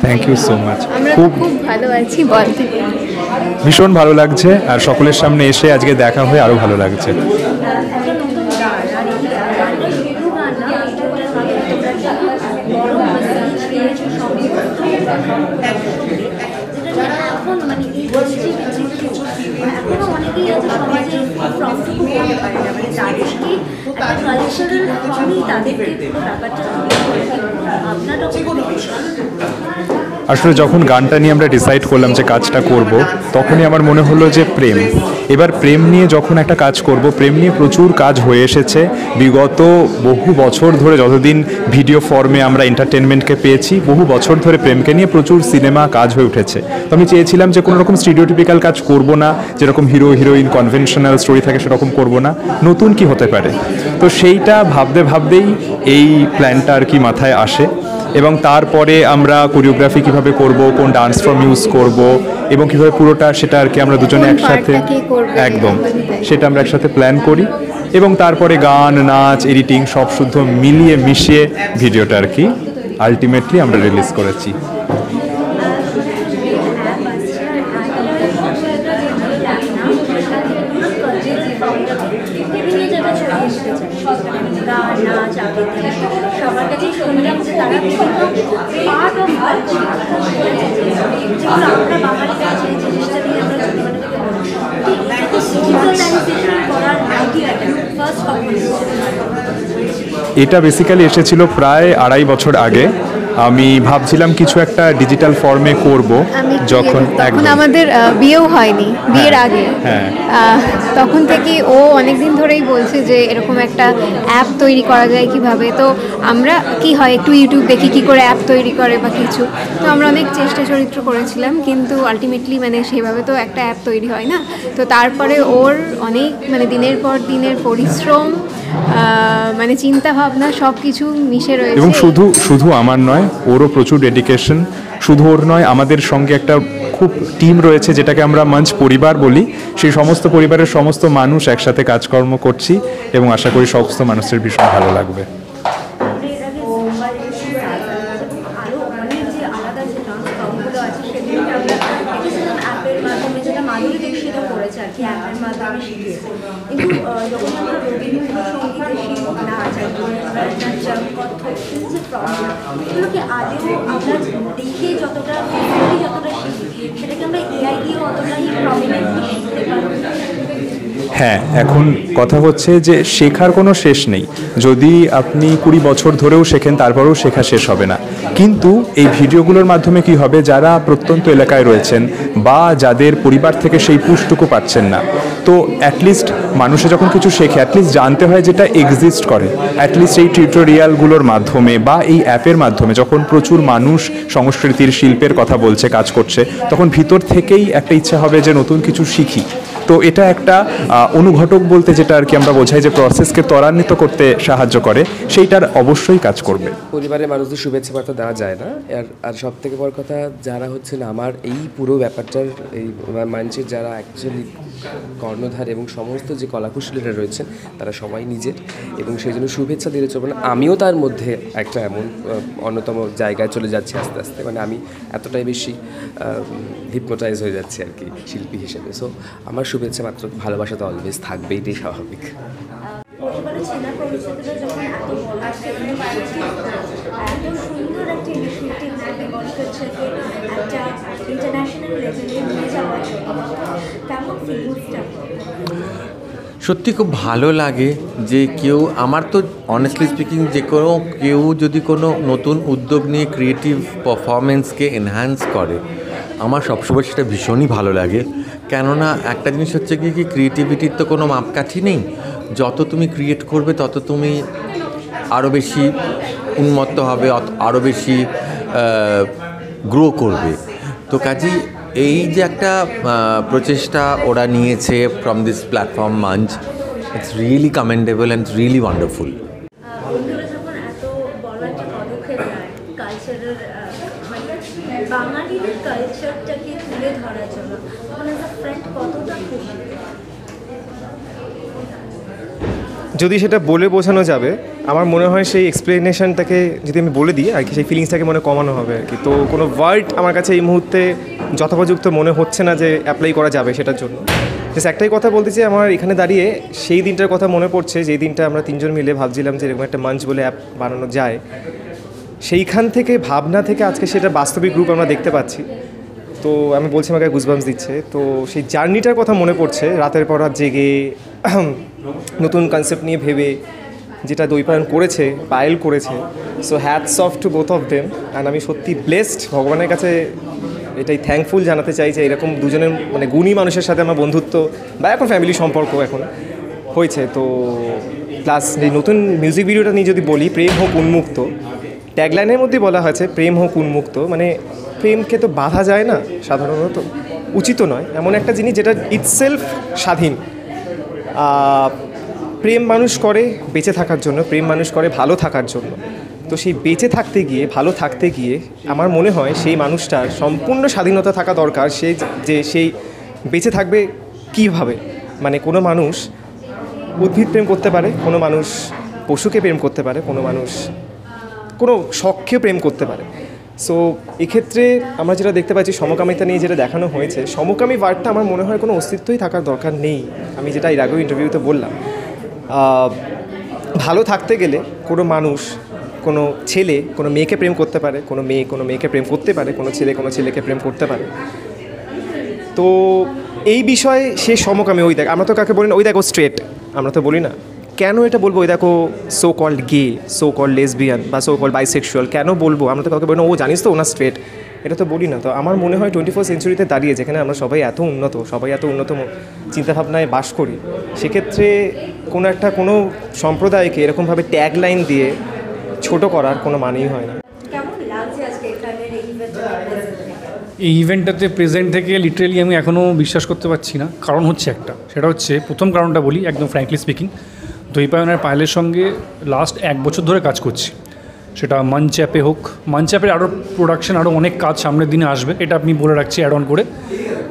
Thank you so much. খুব ভালো আছি বলতে, ভীষণ ভালো লাগছে, আর সকলের সামনে এসে আজকে দেখা হয়ে আরও ভালো লাগছে। আসলে যখন গানটা নিয়ে আমরা ডিসাইড করলাম যে কাজটা করব, তখনই আমার মনে হলো যে এবার প্রেম নিয়ে যখন একটা কাজ করব, প্রেম নিয়ে প্রচুর কাজ হয়ে এসেছে বিগত বহু বছর ধরে। যতদিন ভিডিও ফর্মে আমরা এন্টারটেনমেন্টকে পেয়েছি, বহু বছর ধরে প্রেমকে নিয়ে প্রচুর সিনেমা কাজ হয়ে উঠেছে। তো আমি চেয়েছিলাম যে কোনো রকম স্টিরিওটিপিক্যাল কাজ করব না, যেরকম হিরো হিরোইন কনভেনশনাল স্টোরি থাকে সেরকম করব না, নতুন কি হতে পারে। তো সেইটা ভাবতেই এই প্ল্যানটা আর কি মাথায় আসে। এবং তারপরে আমরা কোরিওগ্রাফি কিভাবে করব, কোন ডান্স ফর্ম ইউজ করব, এবং কীভাবে পুরোটা সেটা আর কি আমরা দুজনে একসাথে একদম সেটা আমরা একসাথে প্ল্যান করি। এবং তারপরে গান, নাচ, এডিটিং সব শুদ্ধ মিলিয়ে মিশিয়ে ভিডিওটা আর কি আলটিমেটলি আমরা রিলিজ করেছি। এটা বেসিক্যালি এসেছিল প্রায় 2.5 বছর আগে। আমি ভাবছিলাম কিছু একটা ডিজিটাল ফর্মে করব, যখন আমাদের বিয়েও হয়নি, বিয়ের আগে তখন থেকে ও অনেকদিন ধরেই বলছে যে এরকম একটা অ্যাপ তৈরি করা যায় কিভাবে। তো আমরা কি হয় একটু ইউটিউব দেখি কি করে অ্যাপ তৈরি করে বা কিছু, তো আমরা অনেক চেষ্টা চরিত্র করেছিলাম, কিন্তু আলটিমেটলি সেভাবে তো একটা অ্যাপ তৈরি হয় না। তো তারপরে ওর অনেক দিনের পর দিনের পরিশ্রম, চিন্তা ভাবনা সব কিছু মিশে রয়েছে। এবং শুধু আমার নয়, ওরও প্রচুর ডেডিকেশন। শুধু ওর নয়, আমাদের সঙ্গে একটা খুব টিম রয়েছে যেটাকে আমরা মঞ্চ পরিবার বলি। সেই সমস্ত পরিবারের সমস্ত মানুষ একসাথে কাজকর্ম করছি, এবং আশা করি সমস্ত মানুষের ভীষণ ভালো লাগবে। হ্যাঁ, এখন কথা হচ্ছে যে শেখার কোনো শেষ নেই। যদি আপনি 20 বছর ধরেও শেখেন, তারপরেও শেখা শেষ হবে না। কিন্তু এই ভিডিওগুলোর মাধ্যমে কি হবে, যারা প্রত্যন্ত এলাকায় রয়েছেন বা যাদের পরিবার থেকে সেই পুশটুকু পাচ্ছেন না, তো অ্যাটলিস্ট মানুষে যখন কিছু শেখে, অ্যাটলিস্ট জানতে হয় যেটা এক্সিস্ট করে। অ্যাটলিস্ট এই টিউটোরিয়ালগুলোর মাধ্যমে বা এই অ্যাপের মাধ্যমে যখন প্রচুর মানুষ সংস্কৃতির শিল্পের কথা বলছে, কাজ করছে, তখন ভিতর থেকেই একটা ইচ্ছা হবে যে নতুন কিছু শিখি। তো এটা একটা অনুঘটক বলতে যেটা আর কি আমরা বোঝাই, যে প্রসেসকে ত্বরান্বিত করতে সাহায্য করে, সেইটার অবশ্যই কাজ করবে। পরিবারের মানুষদের শুভেচ্ছা বার্তা দেওয়া যায় না। আর সব থেকে বড় কথা, যারা হচ্ছেন আমার এই পুরো ব্যাপারটার এই মঞ্চের যারা অ্যাকচুয়ালি কর্ণধার এবং সমস্ত যে কলাকুশলীরা রয়েছেন, তারা সবাই নিজের, এবং সেই জন্য শুভেচ্ছা দিলে চলবে না। আমিও তার মধ্যে একটা এমন অন্যতম জায়গায় চলে যাচ্ছি আস্তে আস্তে, আমি এতটাই বেশি হিপনোটাইজ হয়ে যাচ্ছি আর কি শিল্পী হিসেবে। সো আমার শুভেচ্ছা মাত্র, ভালোবাসা তো অলওয়েজ থাকবে, এটাই স্বাভাবিক। সত্যি খুব ভালো লাগে যে কেউ, আমার তো অনেস্টলি স্পিকিং, যে কেউ যদি কোনো নতুন উদ্যোগ নিয়ে ক্রিয়েটিভ পারফরমেন্সকে এনহ্যান্স করে, আমার সবসময় সেটা ভীষণই ভালো লাগে। কেননা একটা জিনিস হচ্ছে কি, ক্রিয়েটিভিটির তো কোনো মাপকাঠি নেই। যত তুমি ক্রিয়েট করবে তত তুমি আরও বেশি উন্মত্ত হবে, আরও বেশি গ্রো করবে। তো কাজেই এই যে একটা প্রচেষ্টা ওরা নিয়েছে ফ্রম দিস প্ল্যাটফর্ম মঞ্চ, it's really commendable and really wonderful. যদি সেটা বলে বোঝানো যাবে, আমার মনে হয় সেই এক্সপ্লেনেশনটাকে যদি আমি বলে দিই আর কি, সেই ফিলিংসটাকে মনে কমানো হবে আর কি। তো কোনো ওয়ার্ড আমার কাছে এই মুহূর্তে যথোপযুক্ত মনে হচ্ছে না যে অ্যাপ্লাই করা যাবে সেটার জন্য। জাস্ট একটাই কথা বলতে চাই, আমার এখানে দাঁড়িয়ে সেই দিনটার কথা মনে পড়ছে, যেই দিনটা আমরা 3 জন মিলে ভাবছিলাম যে এরকম একটা মঞ্চ বলে অ্যাপ বানানো যায়। সেইখান থেকে ভাবনা থেকে আজকে সেটা বাস্তবিক রূপ আমরা দেখতে পাচ্ছি। তো আমি বলছি আমাকে গুজবাম্পস দিচ্ছে। তো সেই জার্নিটার কথা মনে পড়ছে, রাতের পর রাত জেগে নতুন কনসেপ্ট নিয়ে ভেবে যেটা দৈপায়ন করেছে, পায়েল করেছে। So hats off to both of them. And আমি সত্যি ব্লেসড, ভগবানের কাছে এটাই থ্যাঙ্কফুল জানাতে চাই যে এরকম দুজনের মানে গুণী মানুষের সাথে আমার বন্ধুত্ব বা এখন ফ্যামিলি সম্পর্ক এখন হয়েছে। তো প্লাস এই নতুন মিউজিক ভিডিওটা নিয়ে যদি বলি, প্রেম হোক উন্মুক্ত, ট্যাগলাইনের মধ্যে বলা হয়েছে প্রেম হোক উন্মুক্ত, মানে প্রেমকে তো বাধা যায় না, সাধারণত উচিত নয়। এমন একটা জিনিস যেটা ইটসেলফ স্বাধীন। প্রেম মানুষ করে বেঁচে থাকার জন্য, প্রেম মানুষ করে ভালো থাকার জন্য। তো সেই বেঁচে থাকতে গিয়ে, ভালো থাকতে গিয়ে আমার মনে হয় সেই মানুষটার সম্পূর্ণ স্বাধীনতা থাকা দরকার। সেই বেঁচে থাকবে কীভাবে, মানে কোনো মানুষ উদ্ভিদ প্রেম করতে পারে, কোনো মানুষ পশুকে প্রেম করতে পারে, কোনো মানুষ কোনো শখকে প্রেম করতে পারে। সো এক্ষেত্রে আমরা যেটা দেখতে পাচ্ছি, সমকামিতা নিয়ে যেটা দেখানো হয়েছে, সমকামী ওয়ার্ডটা আমার মনে হয় কোনো অস্তিত্বই থাকার দরকার নেই। আমি যেটা এর আগেও ইন্টারভিউতে বললাম, ভালো থাকতে গেলে কোনো মানুষ, কোনো ছেলে কোনো মেয়েকে প্রেম করতে পারে, কোনো মেয়ে কোনো মেয়েকে প্রেম করতে পারে, কোনো ছেলে কোনো ছেলেকে প্রেম করতে পারে। তো এই বিষয়ে সে সমকামী, ওই দেখ, আমরা তো কাকে বলি না ওই দেখো স্ট্রেট, আমরা তো বলি না। কেন এটা বলবো ওই দেখো সো কল্ড গে, সো কল্ড লেসবিয়ান বা সো কল্ড বাইসেক্সুয়াল, কেন বলবো? আমরা তো কাউকে বলি না ও জানিস তো ওনার স্ট্রেট, এটা তো বলি না। তো আমার মনে হয় 21st সেঞ্চুরিতে দাঁড়িয়ে, যেখানে আমরা সবাই এত উন্নত চিন্তাভাবনায় বাস করি, সেক্ষেত্রে কোনো সম্প্রদায়কে এরকমভাবে ট্যাগ লাইন দিয়ে ছোট করার কোনো মানেই হয় না। এই ইভেন্টটাতে প্রেজেন্ট থেকে লিটারেলি আমি এখনও বিশ্বাস করতে পারছি না। কারণ হচ্ছে একটা, সেটা হচ্ছে প্রথম কারণটা বলি একদম ফ্র্যাঙ্কলি স্পিকিং, দৈপায়নের পায়েলের সঙ্গে লাস্ট 1 বছর ধরে কাজ করছি। সেটা মঞ্চ অ্যাপে হোক, মঞ্চ অ্যাপের আরও প্রোডাকশন, আরও অনেক কাজ সামনের দিনে আসবে, এটা আপনি বলে রাখছি অ্যাড অন করে।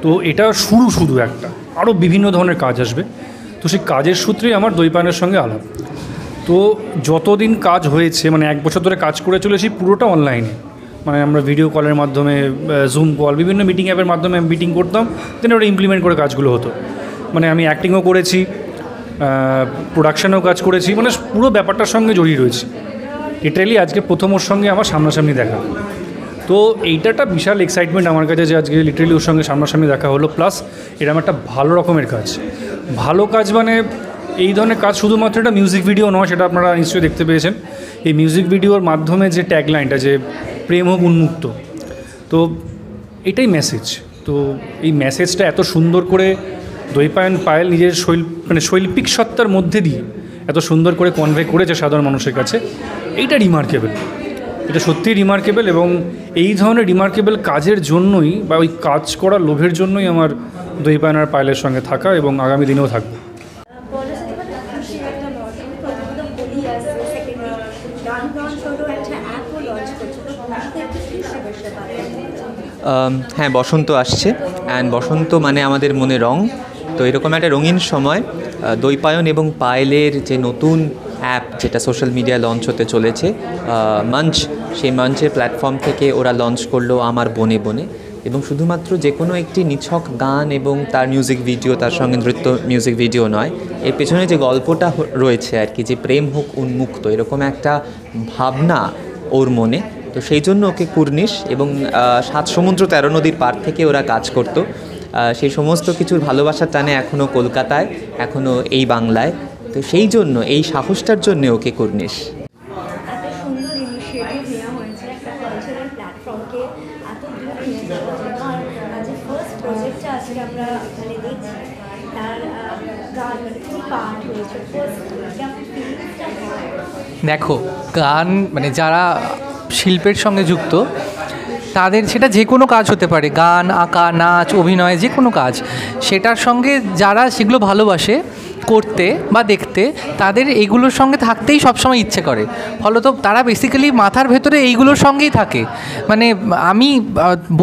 তো এটা শুধু একটা, আরও বিভিন্ন ধরনের কাজ আসবে। তো সেই কাজের সূত্রেই আমার দৈপায়নের সঙ্গে আলাপ। তো যতদিন কাজ হয়েছে, মানে 1 বছর ধরে কাজ করে চলেছি পুরোটা অনলাইনে, মানে আমরা ভিডিও কলের মাধ্যমে, জুম কল, বিভিন্ন মিটিং অ্যাপের মাধ্যমে আমি মিটিং করতাম, দেন ওটা ইমপ্লিমেন্ট করে কাজগুলো হতো। মানে আমি অ্যাক্টিংও করেছি, প্রোডাকশানেও কাজ করেছি, মানে পুরো ব্যাপারটার সঙ্গে জড়িয়ে রয়েছি। লিটারেলি আজকে প্রথম ওর সঙ্গে আমার সামনাসামনি দেখা। তো এইটা একটা বিশাল এক্সাইটমেন্ট আমার কাছে যে আজকে লিটারেলি ওর সঙ্গে সামনাসামনি দেখা হলো। প্লাস এরকম একটা ভালো রকমের কাজ, ভালো কাজ মানে এই ধরনের কাজ শুধুমাত্র একটা মিউজিক ভিডিও নয়, সেটা আপনারা নিশ্চয়ই দেখতে পেয়েছেন। এই মিউজিক ভিডিওর মাধ্যমে যে ট্যাগলাইনটা, যে প্রেম হোক উন্মুক্ত, তো এটাই মেসেজ। তো এই মেসেজটা এত সুন্দর করে দৈপায়ন পায়েল নিজের শৈল্পিক সত্তার মধ্যে দিয়ে এত সুন্দর করে কনভে করেছে সাধারণ মানুষের কাছে, এইটা রিমার্কেবল, এটা সত্যিই রিমার্কেবল। এবং এই ধরনের রিমার্কেবল কাজের জন্যই বা ওই কাজ করার লোভের জন্যই আমার দৈপায়ন আর পায়েলের সঙ্গে থাকা, এবং আগামী দিনেও থাকবো। হ্যাঁ, বসন্ত আসছে, অ্যান্ড বসন্ত মানে আমাদের মনে রং। তো এরকম একটা রঙিন সময় দৈপায়ন এবং পায়েলের যে নতুন অ্যাপ, যেটা সোশ্যাল মিডিয়ায় লঞ্চ হতে চলেছে, মঞ্চ, সেই মঞ্চের প্ল্যাটফর্ম থেকে ওরা লঞ্চ করলো আমার বনে বনে। এবং শুধুমাত্র যে কোনো একটি নিছক গান এবং তার মিউজিক ভিডিও, তার সঙ্গে নৃত্য মিউজিক ভিডিও নয়, এর পেছনে যে গল্পটা রয়েছে আর কি, যে প্রেম হোক উন্মুক্ত, এরকম একটা ভাবনা ওর মনে। তো সেই জন্য ওকে কুর্নিশ এবং 7 সমুদ্র 13 নদীর পার থেকে ওরা কাজ করতো। সেই সমস্ত কিছুর ভালোবাসার টানে এখনও কলকাতায়, এখনও এই বাংলায়। তো সেই জন্য, এই সাহসটার জন্য ওকে কুর্নিশ। দেখো, গান মানে যারা শিল্পের সঙ্গে যুক্ত, তাদের সেটা যে কোনো কাজ হতে পারে, গান, আঁকা, নাচ, অভিনয়, যে কোনো কাজ, সেটার সঙ্গে যারা সেগুলো ভালোবাসে করতে বা দেখতে, তাদের এইগুলোর সঙ্গে থাকতেই সবসময় ইচ্ছে করে। ফলত তারা বেসিক্যালি মাথার ভেতরে এইগুলোর সঙ্গেই থাকে। মানে আমি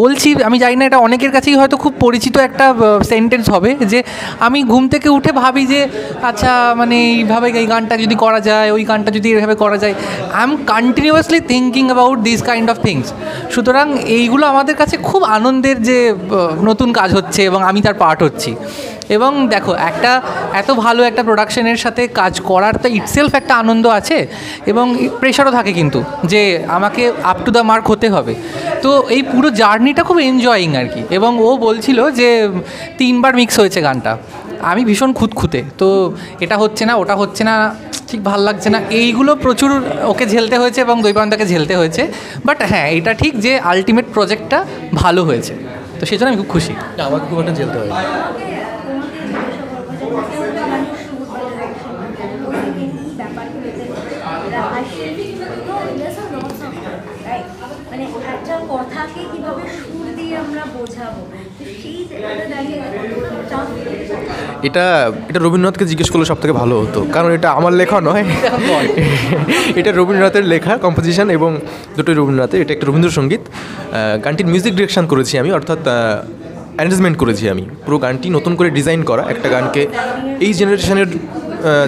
বলছি, আমি জানি না এটা অনেকের কাছেই হয়তো খুব পরিচিত একটা সেন্টেন্স হবে, যে আমি ঘুম থেকে উঠে ভাবি যে আচ্ছা মানে এইভাবে এই গানটা যদি করা যায়, ওই গানটা যদি এইভাবে করা যায়, I am continuously thinking about this kind of things. সুতরাং এইগুলো আমাদের কাছে খুব আনন্দের যে নতুন কাজ হচ্ছে এবং আমি তার পার্ট হচ্ছি। এবং দেখো, একটা এত ভালো একটা প্রোডাকশনের সাথে কাজ করার তো ইটসেলফ একটা আনন্দ আছে, এবং প্রেশারও থাকে কিন্তু, যে আমাকে আপ টু দ্য মার্ক হতে হবে। তো এই পুরো জার্নিটা খুব এনজয়িং আর কি। এবং ও বলছিল যে 3বার মিক্স হয়েছে গানটা, আমি ভীষণ খুঁতখুঁতে, তো এটা হচ্ছে না, ওটা হচ্ছে না, ঠিক ভাল লাগছে না, এইগুলো প্রচুর ওকে ঝেলতে হয়েছে এবং দৈপায়নটাকে ঝেলতে হয়েছে। বাট হ্যাঁ, এটা ঠিক যে আলটিমেট প্রজেক্টটা ভালো হয়েছে, তো সেই জন্য আমি খুব খুশি। আমাকে খুব একটা ঝেলতে হয়। কথাকে কিভাবে সুর দিয়ে আমরা বোঝাবো, সেই জায়গাটা দাঁড়িয়ে এটা রবীন্দ্রনাথকে জিজ্ঞেস করলে সব থেকে ভালো হতো, কারণ এটা আমার লেখা নয়, এটা রবীন্দ্রনাথের লেখা কম্পোজিশন, এবং দুটোই রবীন্দ্রনাথের। এটা একটা রবীন্দ্রসঙ্গীত। গানটির মিউজিক ডিরেকশন করেছি আমি, অর্থাৎ অ্যারেঞ্জমেন্ট করেছি আমি। পুরো গানটি নতুন করে ডিজাইন করা, একটা গানকে এই জেনারেশনের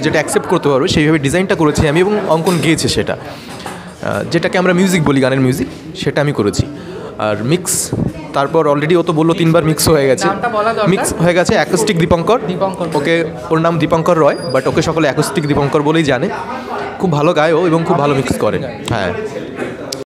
যেটা অ্যাকসেপ্ট করতে পারবে সেইভাবে ডিজাইনটা করেছি আমি, এবং অঙ্কন গেয়েছে সেটা, যেটাকে আমরা মিউজিক বলি, গানের মিউজিক, সেটা আমি করেছি। আর মিক্স, তারপর অলরেডি ও তো বললো 3বার মিক্স হয়ে গেছে। মিক্স হয়ে গেছে অ্যাকোস্টিক দীপঙ্কর। ওকে, ওর নাম দীপঙ্কর রয়, বাট ওকে সকলে অ্যাকোস্টিক দীপঙ্কর বলেই জানে। খুব ভালো গায় ও, এবং খুব ভালো মিক্স করে। হ্যাঁ।